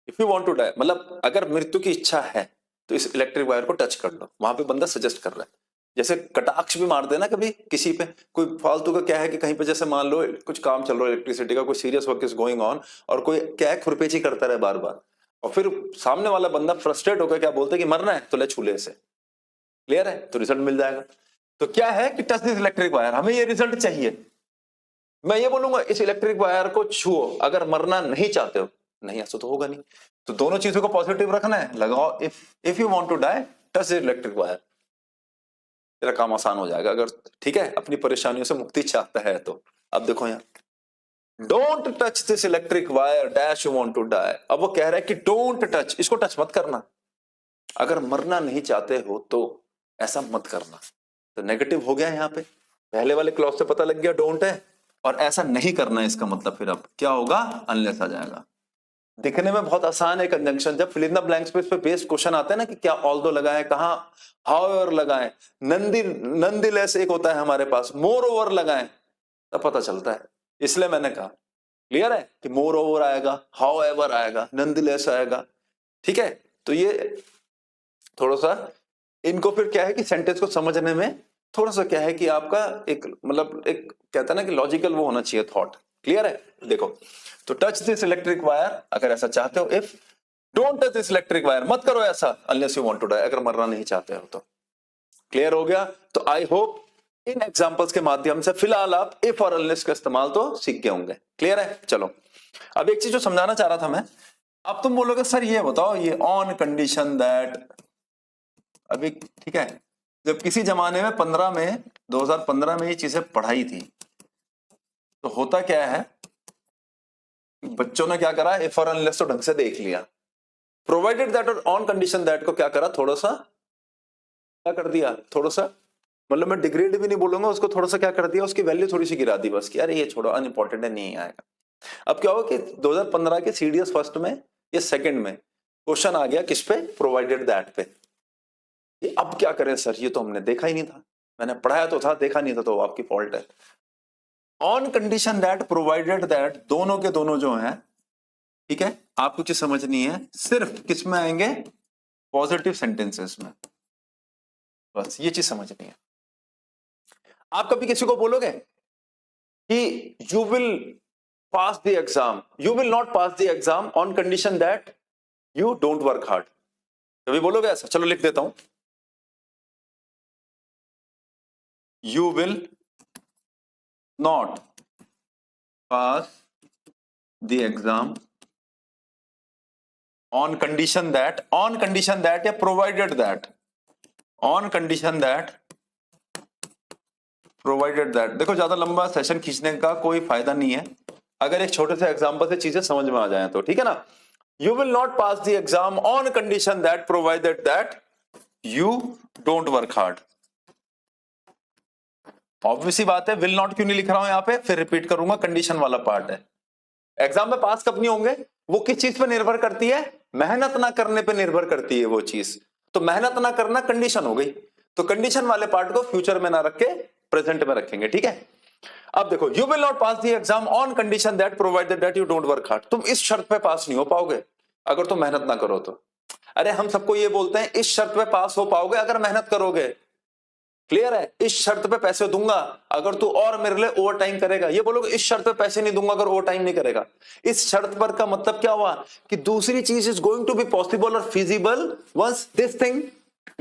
if you want to die मतलब अगर मृत्यु की इच्छा है तो इस इलेक्ट्रिक वायर को टच कर लो, वहां पे बंदा सजेस्ट कर रहा है। जैसे कटाक्ष भी मारते हैं ना कभी किसी पे, कोई फालतू का क्या है कि कहीं पे जैसे मान लो कुछ काम चल रहा है इलेक्ट्रिसिटी का, कोई serious work is going on, और कोई क्या है खुरपेची करता रहे बार बार, और फिर सामने वाला बंदा फ्रस्ट्रेट होकर क्या बोलते हैं कि मरना है तो ले छूले से, क्लियर है, तो रिजल्ट मिल जाएगा। तो क्या है कि टच दिस इलेक्ट्रिक वायर, हमें ये रिजल्ट चाहिए, मैं ये बोलूंगा इस इलेक्ट्रिक वायर को छुओ अगर मरना नहीं चाहते हो, नहीं ऐसा तो होगा नहीं, तो दोनों चीजों को पॉजिटिव रखना है, लगाओ if you want to die touch this electric wire, तेरा काम आसान हो जाएगा, अगर ठीक है अपनी परेशानियों से मुक्ति चाहता है तो। अब देखो यहाँ don't touch this electric wire dash you want to die, अब वो कह रहा है कि डोंट टच, इसको टच मत करना, अगर मरना नहीं चाहते हो तो ऐसा मत करना, तो नेगेटिव हो गया यहाँ पे, पहले वाले क्लॉज से पता लग गया डोंट है, और ऐसा नहीं करना है इसका मतलब फिर अब क्या होगा, अनलेस आ जाएगा। दिखने में बहुत आसान है कंजंक्शन, जब फिल इन द ब्लैंक्स पे इस पे बेस्ड क्वेश्चन आते हैं ना कि क्या ऑल्दो लगाएं, कहां हाउएवर लगाएं, नंदीलेस एक होता है हमारे पास, मोर ओवर लगाएं, तब पता चलता है, इसलिए मैंने कहा, क्लियर है कि मोर ओवर आएगा, हाउएवर आएगा, नंदीलेस आएगा, ठीक है। तो ये थोड़ा सा इनको फिर क्या है कि सेंटेंस को समझने में थोड़ा सा क्या है कि आपका एक मतलब एक कहता है ना कि लॉजिकल वो होना चाहिए थॉट, क्लियर है। देखो, तो टच दिस इलेक्ट्रिक वायर अगर ऐसा चाहते हो, if don't touch this electric wire मत करो ऐसा, unless you want to die अगर मरना नहीं चाहते हो तो, क्लियर हो गया। तो आई होप इन एग्जांपल्स के माध्यम से फिलहाल आप इफ और अनलेस का इस्तेमाल तो सीख गए होंगे, क्लियर है। चलो अब एक चीज जो समझाना चाह रहा था मैं, अब तुम बोलोगे सर ये बताओ ये ऑन कंडीशन दैट, अभी ठीक है, जब किसी जमाने में 2015 में ये चीजें पढ़ाई थी तो होता क्या है, बच्चों ने क्या करा, इफ और अनलेस तो ढंग से देख लिया, प्रोवाइडेड दैट और ऑन कंडीशन दैट को क्या करा, थोड़ा सा क्या कर दिया, थोड़ा सा मतलब मैं डिग्रेड भी नहीं बोलूंगा उसको, थोड़ा सा क्या कर दिया, उसकी वैल्यू थोड़ी सी गिरा दी बस कि अरे ये छोड़ो अनइम्पोर्टेंट है, नहीं आएगा। अब क्या होगा कि 2015 के सीडीएस फर्स्ट में या सेकंड में क्वेश्चन आ गया किस पे, प्रोवाइडेड दैट पे। ये अब क्या करें सर, ये तो हमने देखा ही नहीं था, मैंने पढ़ाया तो था, देखा नहीं था, तो आपकी फॉल्ट है। On condition that provided that, दोनों के दोनों जो हैं, ठीक है, आपको चीज समझनी है, सिर्फ किस में आएंगे, पॉजिटिव सेंटेंसेस में, बस ये चीज समझनी है। आप कभी किसी को बोलोगे कि you will pass the exam, you will not pass the exam on condition that you don't work hard, कभी बोलोगे ऐसा? चलो लिख देता हूं, you will not pass the exam on condition that या provided that, on condition that provided that. देखो ज्यादा लंबा सेशन खींचने का कोई फायदा नहीं है, अगर एक छोटे से एग्जांपल से चीजें समझ में आ जाए तो, ठीक है ना। You will not pass the exam on condition that provided that you don't work hard. Obviously बात है, विल नॉट क्यों नहीं लिख रहा हूं यहां पे, फिर रिपीट करूंगा, कंडीशन वाला पार्ट है। एग्जाम में पास कब नहीं होंगे, वो किस चीज पे निर्भर करती है, मेहनत ना करने पे निर्भर करती है वो चीज। तो मेहनत ना करना कंडीशन हो गई, तो कंडीशन वाले पार्ट को फ्यूचर में ना रख के प्रेजेंट में रखेंगे, ठीक है। अब देखो, you will not pass the exam on condition that provided that you don't work hard. तुम इस शर्त पे पास नहीं हो पाओगे अगर तुम मेहनत ना करो तो। अरे हम सबको ये बोलते हैं इस शर्त पे पास हो पाओगे अगर मेहनत करोगे, क्लियर है। इस शर्त पे पैसे दूंगा अगर तू और मेरे लिए ओवर टाइम करेगा, ये बोलोगे इस शर्त पे पैसे नहीं दूंगा अगर ओवर टाइम नहीं करेगा। इस शर्त पर का मतलब क्या हुआ कि दूसरी चीज is going to be possible और feasible once this thing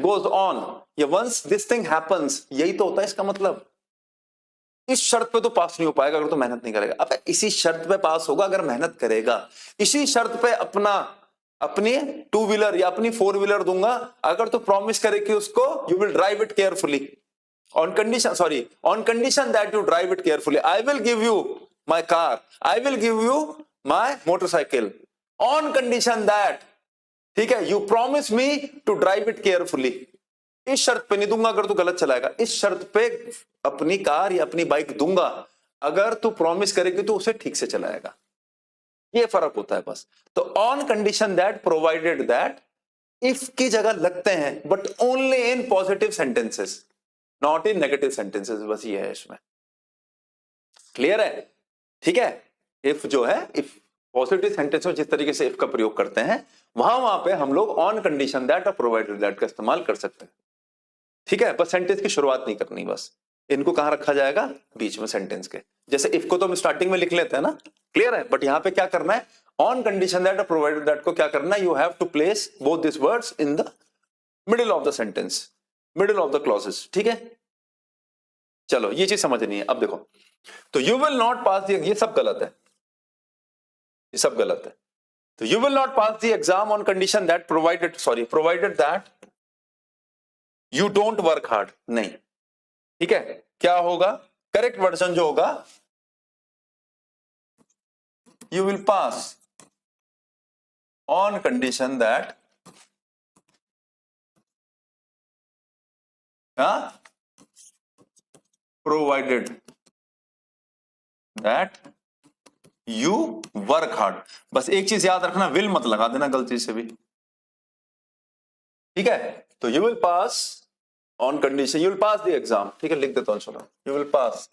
goes on, या वंस दिस थिंग हैपेंस, यही तो होता है इसका मतलब। इस शर्त पे तो पास नहीं हो पाएगा अगर तो मेहनत नहीं करेगा। अब इसी शर्त पे पास होगा अगर मेहनत करेगा। इसी शर्त पे अपनी टू व्हीलर या अपनी फोर व्हीलर दूंगा अगर तो प्रॉमिस करे कि उसको you will drive it carefully on condition that you drive it carefully. I will give you my car, I will give you my motorcycle on condition that, ठीक है, you promise me to drive it carefully. इस शर्त पे नहीं दूंगा अगर तू गलत चलाएगा, इस शर्त पे अपनी कार या अपनी बाइक दूंगा अगर तू प्रॉमिस करेगी तो उसे ठीक से चलाएगा। ये फर्क होता है बस। तो on condition that provided that if की जगह लगते हैं but only in positive sentences, not in negative sentences, बस ये है इसमें, क्लियर है, ठीक है। इफ जो है, इफ पॉजिटिव सेंटेंस में जिस तरीके से इफ का प्रयोग करते हैं वहां पे हम लोग ऑन कंडीशन दैट और प्रोवाइडेड दैट का इस्तेमाल कर सकते हैं, ठीक है। बस सेंटेंस की शुरुआत नहीं करनी, बस इनको कहां रखा जाएगा, बीच में सेंटेंस के। जैसे इफ को तो हम स्टार्टिंग में लिख लेते हैं ना, क्लियर है, बट यहां पे क्या करना है, ऑन कंडीशन दैट और प्रोवाइडेड दैट को क्या करना है, you have to place both this words in the middle of the sentence, middle of the clauses, ठीक है। चलो ये चीज समझनी है। अब देखो, तो यू विल नॉट पास, ये सब गलत है, ये सब गलत है। तो you will not pass the exam on condition that provided that you don't work hard, नहीं, ठीक है। क्या होगा, करेक्ट वर्जन जो होगा, you will pass on condition that provided that you work hard. बस एक चीज याद रखना, विल मत लगा देना गलती से भी, ठीक है। तो you will pass on condition, you will pass the exam, ठीक है, लिख देता हूं, चलो, you will pass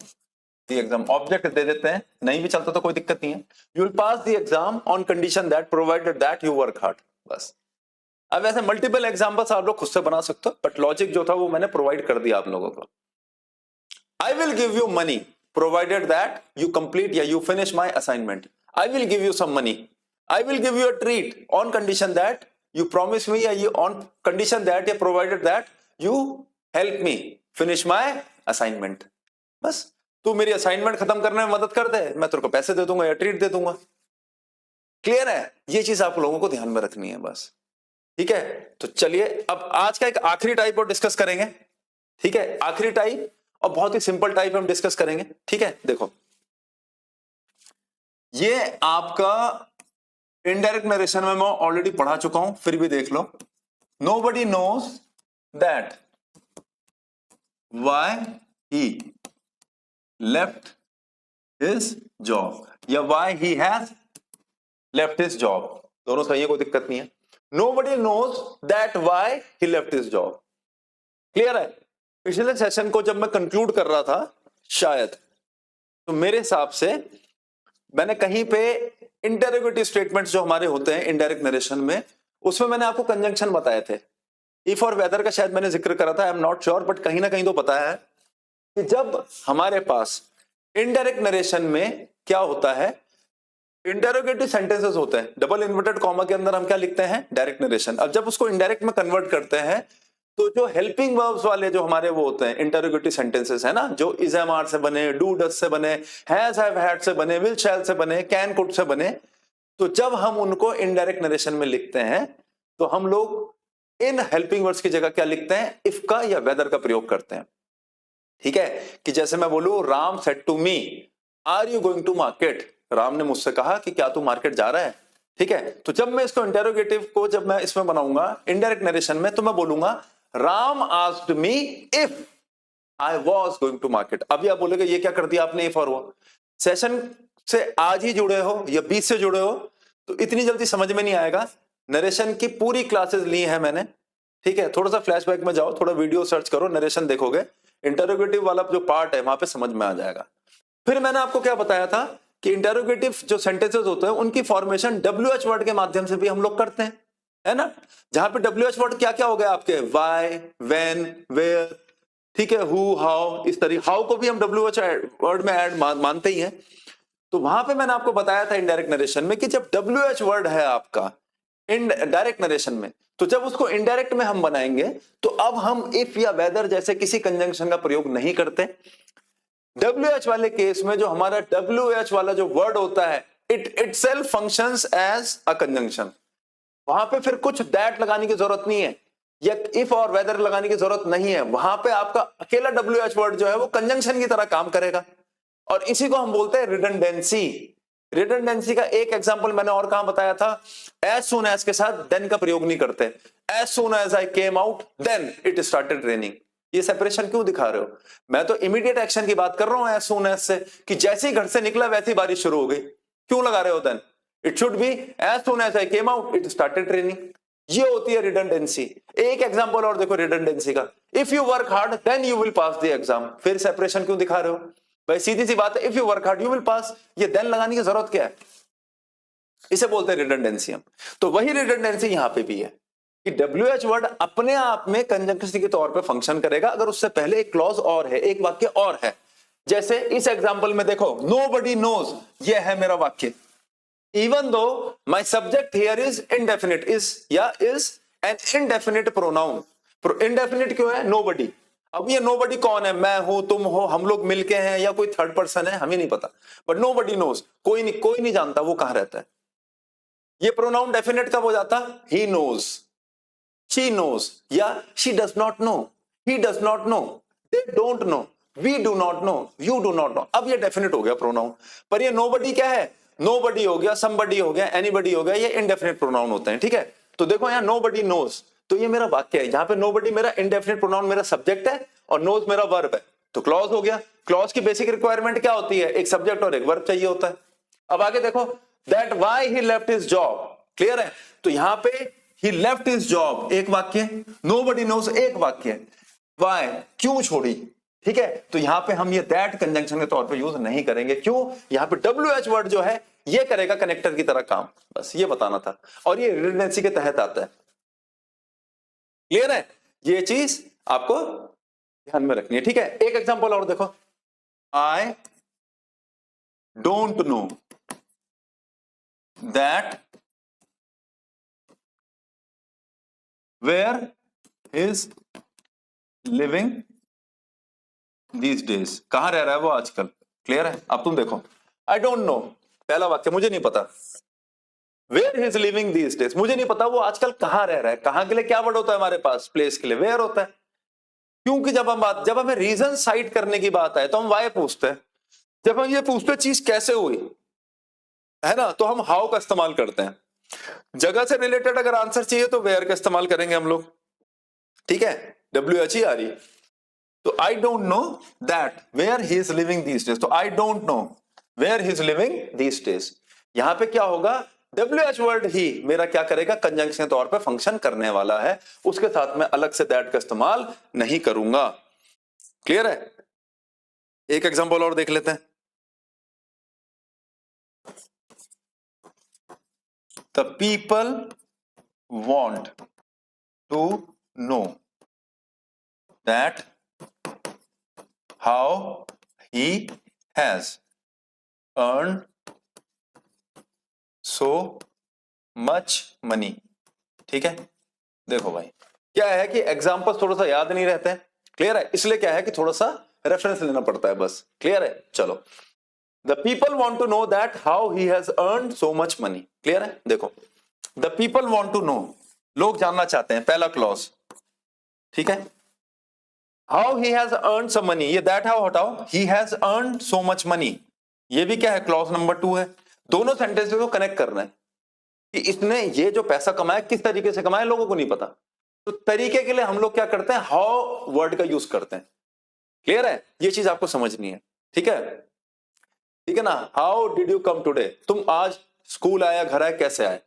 the exam, object दे देते हैं, नहीं भी चलता तो कोई दिक्कत नहीं है। You will pass the exam on condition that provided that you work hard, बस। अब ऐसे मल्टीपल एग्जांपल्स आप लोग खुद से बना सकते हो, बट लॉजिक जो था वो मैंने प्रोवाइड कर दिया आप लोगों को। I will give you money provided that you complete या you finish my assignment. I will give you some money, I will give you a treat on condition that you promise me, या you on condition that या provided that you help me finish my assignment. बस तू मेरी assignment खत्म करने में मदद कर दे, मैं तेरे को पैसे दे दूंगा या ट्रीट दे दूंगा, क्लियर है। ये चीज आप लोगों को ध्यान में रखनी है बस, ठीक है। तो चलिए अब आज का एक आखिरी टाइप और डिस्कस करेंगे, ठीक है, आखिरी टाइप और बहुत ही सिंपल टाइप हम डिस्कस करेंगे, ठीक है। देखो ये आपका इनडायरेक्ट नरेशन में मैं ऑलरेडी पढ़ा चुका हूं, फिर भी देख लो। Nobody knows that why he left his job या why he has left his job, दोनों सही है, कोई दिक्कत नहीं है। Nobody knows that why he left his job. Clear है? पिछले सेशन को जब मैं कंक्लूड कर रहा था शायद, तो मेरे हिसाब से मैंने कहीं पे इंटरोगेटिव स्टेटमेंट्स जो हमारे होते हैं इनडायरेक्ट नरेशन में, उसमें मैंने आपको कंजंक्शन बताए थे। इफ और वेदर का शायद मैंने जिक्र करा था, I am not sure, but कहीं ना कहीं तो बताया है कि जब हमारे पास इनडायरेक्ट नरेशन में क्या होता है, इंटरोगेटिव सेंटेंसेस होते हैं, डबल इन्वर्टेड कॉमा के अंदर हम क्या लिखते हैं, डायरेक्ट नरेशन। अब जब उसको इनडायरेक्ट में कन्वर्ट करते हैं तो जो हेल्पिंग वर्ब्स वाले जो हमारे वो होते हैं इंटरोगेटिव सेंटेंसेस है ना, जो इज एम आर से बने, डू डज से बने, हैज हैव हैड से बने, विल शैल से बने, कैन कुड से बने, तो जब हम उनको इनडायरेक्ट नरेशन में लिखते हैं तो हम लोग इन हेल्पिंग वर्ड्स की जगह क्या लिखते हैं, इफ का या वेदर का प्रयोग करते हैं। ठीक है, कि जैसे मैं बोलूं Ram said to me are you going to market, Ram ने मुझसे कहा कि क्या तू मार्केट जा रहा है। ठीक है, तो जब मैं इसको इंटेरोगेटिव को जब मैं इसमें बनाऊंगा इनडायरेक्ट नरेशन में, तो मैं बोलूंगा Ram asked me if I was going to market. अभी आप बोलेगे ये क्या कर दिया आपने इफ और वो, सेशन से आज ही जुड़े हो या 20 से जुड़े हो तो इतनी जल्दी समझ में नहीं आएगा। नरेशन की पूरी क्लासेस ली है मैंने। ठीक है, थोड़ा सा फ्लैशबैक में जाओ, थोड़ा वीडियो सर्च करो, नरेशन देखोगे, इंटेरोगेटिव वाला जो पार्ट है वहां पे समझ में आ जाएगा। फिर मैंने आपको क्या बताया था कि इंटेरोगेटिव जो सेंटेंसेस होते हैं उनकी फॉर्मेशन WH वर्ड के माध्यम से भी हम लोग करते हैं, है ना। जहां पे WH वर्ड क्या क्या हो गया आपके, वाई, व्हेन, वेयर, ठीक है, हु, हाउ, इस तरीके, हाउ को भी हम WH वर्ड में ऐड मानते ही हैं। तो वहां पे मैंने आपको बताया था इनडायरेक्ट नरेशन में कि जब WH वर्ड है आपका इन डायरेक्ट नरेशन में, तो जब उसको इनडायरेक्ट में हम बनाएंगे तो अब हम इफ या वेदर जैसे किसी कंजंक्शन का प्रयोग नहीं करते। WH वाले केस में जो हमारा WH वाला जो वर्ड होता है it itself functions as a conjunction, वहां पे फिर कुछ दैट लगाने की जरूरत नहीं है या इफ और वेदर लगाने की जरूरत नहीं है, वहां पे आपका अकेला WH वर्ड जो है वो कंजंक्शन की तरह काम करेगा और इसी को हम बोलते हैं रिडंडेंसी। रिडंडेंसी का एक एग्जांपल मैंने और कहां बताया था, एज सून एज के साथ देन का प्रयोग नहीं करते, as soon as I came out then it started raining. ये सेपरेशन क्यों दिखा रहे हो, मैं तो इमीडिएट एक्शन की बात कर रहा हूं एज सून एज से, कि जैसे ही घर से निकला वैसे ही बारिश शुरू हो गई, क्यों लगा रहे हो then, it should be as soon as I came out it started raining. ये होती है रिडंडेंसी। एक एग्जांपल और देखो रिडंडेंसी का, if you work hard then you will pass the exam. फिर सेपरेशन क्यों दिखा रहे हो भाई, सीधी सी बात है, if you work hard you will pass, ये देन लगाने की जरूरत क्या है, इसे बोलते हैं रिडंडेंसी हम। तो वही रिडंडेंसी यहां पे भी है कि WH वर्ड अपने आप में कंजंक्शन के तौर पे फंक्शन करेगा अगर उससे पहले एक क्लॉज और है, एक वाक्य और है। जैसे इस एग्जांपल में देखो, नोबडी नोज, ये है मेरा वाक्य, even though my subject here is indefinite, is या is an indefinite pronoun. Indefinite क्यों है, नोबडी। अब ये नोबडी कौन है, मैं हूं, तुम हो, हम लोग मिलके हैं या कोई थर्ड पर्सन है, हमें नहीं पता, बट नोबडी नोज, कोई नहीं जानता वो कहां रहता है। ये प्रोनाउन डेफिनेट कब हो जाता, ही नोज, शी नोज या she does not know, he does not know, they don't know, we do not know, you do not know. अब ये डेफिनेट हो गया प्रोनाउन। पर ये नोबडी क्या है, नोबडी हो गया, समबडी हो गया, एनीबडी हो गया, ये इनडेफिनेट प्रोनाउन होते हैं। ठीक है, तो देखो यहाँ नोबडी नोज, तो ये मेरा वाक्य है, यहाँ पे नोबडी मेरा इनडेफिनेट प्रोनाउन मेरा सब्जेक्ट है और नोज मेरा वर्ब है, तो क्लॉज हो गया। क्लॉज की बेसिक रिक्वायरमेंट क्या होती है, एक सब्जेक्ट और एक वर्ब चाहिए होता है। अब आगे देखो, that why he left his job, clear है, तो यहां पे ही लेफ्ट हिज जॉब एक वाक्य, नोबडी नोज एक वाक्य, व्हाई क्यों छोड़ी। ठीक है, तो यहां पे हम ये दैट कंजंक्शन के तौर पे यूज नहीं करेंगे, क्यों, यहां पे WH वर्ड जो है ये करेगा कनेक्टर की तरह काम, बस ये बताना था, और ये रिडंडेंसी के तहत आता है। क्लियर है, ये चीज आपको ध्यान में रखनी है। ठीक है, एक एग्जांपल और देखो, I don't know that where is living these days, कहां रह रहा है वो आजकल। क्लियर है, अब तुम देखो, आई डोंट नो, पहला वाक्य, मुझे नहीं पता, where is living these days, मुझे नहीं पता वो आजकल कहां रह रहा है। कहां के लिए क्या वर्ड होता है हमारे पास, प्लेस के लिए वेयर होता है, क्योंकि जब हमें रीजन साइट करने की बात आए तो हम वाई पूछते हैं, जब हम ये पूछते हैं चीज कैसे हुई है ना, तो हम हाउ का इस्तेमाल करते हैं। जगह से रिलेटेड अगर आंसर चाहिए तो वेयर का इस्तेमाल करेंगे हम लोग। ठीक है, WH ही आ रही। तो I don't know that where he is living these days, तो I don't know where he is living these days. यहां पे क्या होगा, WH वर्ड ही मेरा क्या करेगा, कंजंक्शन के तौर पे फंक्शन करने वाला है, उसके साथ में अलग से दैट का इस्तेमाल नहीं करूंगा। क्लियर है? एक एग्जांपल और देख लेते हैं। The people want to know that how he has earned so much money। ठीक है, देखो भाई क्या है कि एग्जाम्पल थोड़ा सा याद नहीं रहते हैं, क्लियर है, इसलिए क्या है कि थोड़ा सा रेफरेंस लेना पड़ता है बस। क्लियर है? चलो, the people want to know that how he has earned so much money. Clear है? देखो, the people want to know, लोग जानना चाहते हैं, पहला क्लॉज। ठीक है, how he has earned some money, ये दैट हाउ हटाओ, he has earned so much money, ये भी क्या है, क्लॉज नंबर 2 है। दोनों सेंटेंसेस को कनेक्ट करना है कि इसने ये जो पैसा कमाया किस तरीके से कमाया, लोगों को नहीं पता, तो तरीके के लिए हम लोग क्या करते हैं, हाउ वर्ड का यूज करते हैं। क्लियर है? ये चीज आपको समझनी है। ठीक है, ठीक है ना। How did you come today, तुम आज स्कूल आया, घर आए, कैसे आए,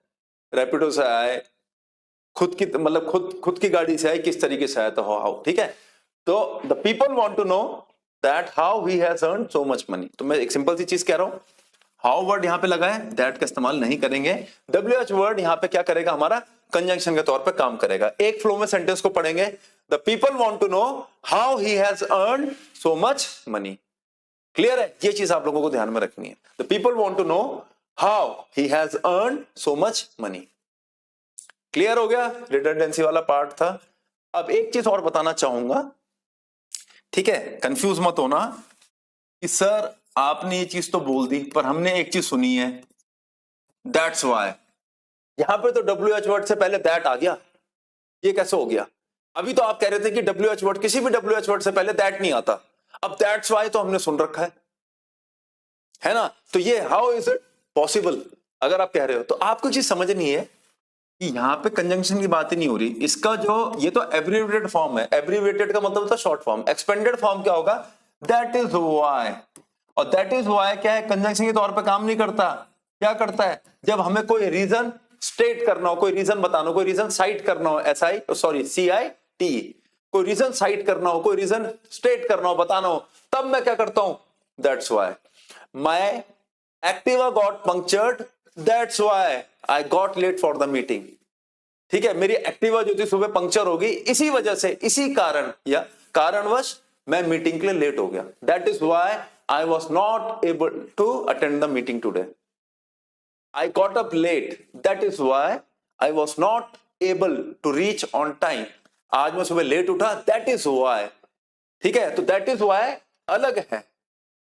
रैपिडो से आए, खुद की मतलब खुद की गाड़ी से आए, किस तरीके से आया, तो हाउ। ठीक है, तो the people want to know that how he has earned so much money. तो मैं एक सिंपल सी चीज कह रहा हूं, हाउ वर्ड यहां पे लगा है, दैट का इस्तेमाल नहीं करेंगे। WH वर्ड यहां पे क्या करेगा, हमारा कंजंक्शन के तौर पे काम करेगा। एक फ्लो में सेंटेंस को पढ़ेंगे, the people want to know how he has earned so much money. Clear है? ये चीज आप लोगों को ध्यान में रखनी है, the people want to know how he has earned so much money. Clear हो गया? रिडंडेंसी वाला पार्ट था। अब एक चीज और बताना चाहूंगा, ठीक है, कंफ्यूज मत होना कि सर आपने ये चीज तो बोल दी पर हमने एक चीज सुनी है, दैट्स व्हाई। यहां पे तो WH वर्ड से पहले दैट आ गया, ये कैसे हो गया? अभी तो आप कह रहे थे कि WH वर्ड, किसी भी WH वर्ड से पहले दैट नहीं आता, अब दैट्स व्हाई तो हमने सुन रखा है ना। तो ये हाउ इज इट पॉसिबल अगर आप कह रहे हो, तो आपको चीज समझनी है कि यहां पे कंजंक्शन की बात ही नहीं हो रही, इसका जो ये तो एब्रिविएटेड फॉर्म है, एब्रिविएटेड का मतलब होता है शॉर्ट फॉर्म, एक्सपेंडेड फॉर्म क्या होगा, दैट इज व्हाई। और दैट इज व्हाई क्या है, कंजंक्शन के तौर पे काम नहीं करता, क्या करता है, जब हमें कोई रीजन स्टेट करना हो, कोई रीजन बताना हो, कोई रीजन साइट करना हो, CIT, कोई रीजन साइट करना हो, कोई रीजन स्टेट करना हो, बताना हो, तब मैं क्या करता हूं, that's why. My Activa got punctured, that's why I got late for the meeting. ठीक है, मेरी एक्टिवा जो थी सुबह पंक्चर हो गई, इसी वजह से, इसी कारण या कारणवश मैं मीटिंग के लिए लेट हो गया, that is why I was not able to attend the meeting today. I got up late, that is why I was not able to reach on time। आज मैं सुबह लेट उठा, that is why। ठीक है, तो that is why अलग है,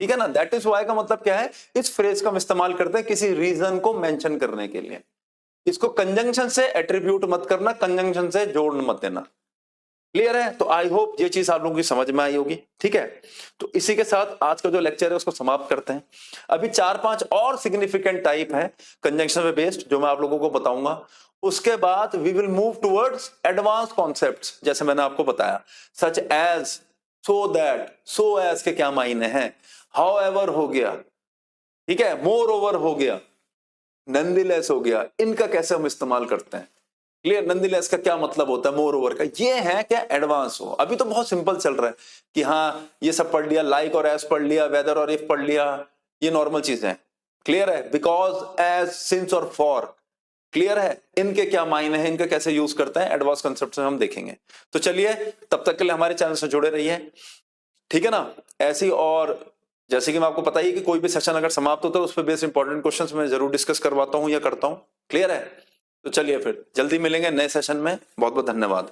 ठीक है ना। that is why का मतलब क्या है, इस फ्रेज का हम इस्तेमाल करते हैं किसी रीजन को मेंशन करने के लिए। इसको कंजंक्शन से एट्रीब्यूट मत करना, कंजंक्शन से जोड़ मत देना। क्लियर है? तो आई होप ये चीज आप लोगों की समझ में आई होगी। ठीक है, तो इसी के साथ आज का जो लेक्चर है उसको समाप्त करते हैं। अभी 4-5 और सिग्निफिकेंट टाइप है कंजंक्शन पे बेस्ड जो मैं आप लोगों को बताऊंगा, उसके बाद we will move towards advance concepts, जैसे मैंने आपको बताया, such as, so that, so as के क्या मायने हैं, हाउ एवर हो गया, ठीक है, मोर ओवर हो गया, नंदीलेस हो गया, इनका कैसे हम इस्तेमाल करते हैं। क्लियर? नंदीलेस का क्या मतलब होता है, मोर ओवर का, ये है क्या एडवांस हो। अभी तो बहुत सिंपल चल रहा है कि हाँ ये सब पढ़ लिया, लाइक और एज पढ़ लिया, वेदर और इफ पढ़ लिया, ये नॉर्मल चीजें हैं। क्लियर है? बिकॉज, एज, सिंस और फॉर, क्लियर है, इनके क्या मायने हैं, इनका कैसे यूज करते हैं, एडवांस कंसेप्ट में हम देखेंगे। तो चलिए तब तक के लिए हमारे चैनल से जुड़े रहिए, ठीक है ना। ऐसी और जैसे कि मैं आपको पता ही कि कोई भी सेशन अगर समाप्त होता है उस पर बेस्ड इंपॉर्टेंट क्वेश्चंस मैं जरूर डिस्कस करवाता हूं या करता हूं। क्लियर है? तो चलिए फिर जल्दी मिलेंगे नए सेशन में। बहुत बहुत धन्यवाद।